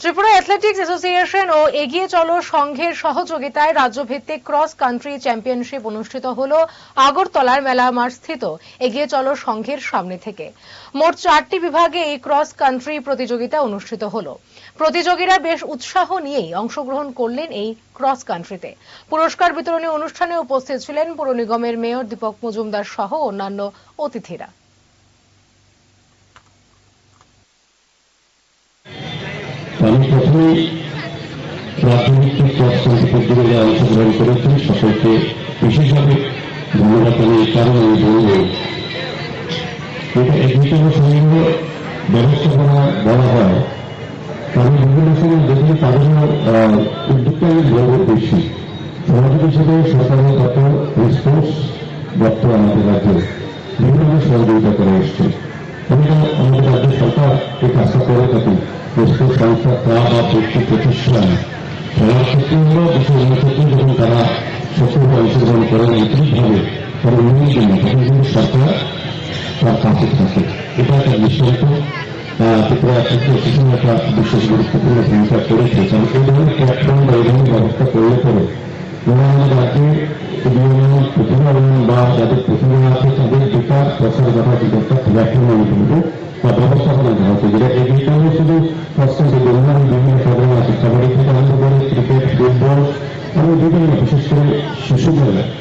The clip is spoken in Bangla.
ত্রিপুরা অ্যাথলেটিক্স অ্যাসোসিয়েশন ও এগিয়ে চলো সংঘের সহযোগিতায় রাজ্যভিত্তিক ক্রস কান্ট্রি চ্যাম্পিয়নশিপ অনুষ্ঠিত হল আগরতলার মেলা মাঠ স্থিত এগিয়ে চলো সংঘের সামনে থেকে। মোট 4টি বিভাগে এই ক্রস কান্ট্রি প্রতিযোগিতা অনুষ্ঠিত হল। প্রতিযোগীরা বেশ উৎসাহ নিয়েই অংশগ্রহণ করলেন এই ক্রস কান্ট্রিতে। পুরস্কার বিতরণী অনুষ্ঠানে উপস্থিত ছিলেন পুর নিগমের মেয়র দীপক মজুমদার সহ অন্যান্য অতিথিরা। আমি প্রথমেই রাজনৈতিক ক্রস প্রতিযোগিতায় অংশগ্রহণ করেছি সকলকে বিশেষভাবে ধন্যবাদ জানিয়ে কারণ আমি বলব এটা এগিয়ে সংঘ ব্যবস্থাপনা বলা হয়, কারণ বিভিন্ন সময় দেখলে তাদেরও উদ্যোগটা বলব বেশি সমাজের হিসেবে সরকারের কত রেসপন্স বর্তমান আমাদের রাজ্যে বিভিন্ন সহযোগিতা করে এসছে। আমাদের রাজ্য সরকার এই কাজটা করে থাকে রেসপন্স সংস্থা ক্লাব বা ব্যক্তি প্রতিষ্ঠান সবার ক্ষেত্রে হল বিষয় ক্ষেত্রে যখন তারা সক্রিয় অংশগ্রহণ করেন একইভাবে তারা উন্নয়নের জন্য তখন কিন্তু সরকার তার কাছে থাকে। এটা একটা নিঃসন্দেহ ত্রিপুরা অ্যাথলেটিক্স একটা বিশেষ গুরুত্বপূর্ণ ভূমিকা করেছে, কারণ এই ধরনের প্ল্যাটফর্ম বা এই ধরনের ব্যবস্থা করলে পরে আমাদের রাজ্যে প্রতিভা বা যাদের প্রতিভা আছে তাদের বেকার প্রসার করার কিন্তু একটা প্ল্যাটফর্ম আমি বলবো বা ব্যবস্থাপনা করা হচ্ছে, যেটা এগিয়ে শুধু বিভিন্ন প্রোগ্রাম আছে, কাবাডি থেকে আরম্ভ করে ক্রিকেট, ফুটবল এবং বিভিন্ন বিশেষ করে শিশুদের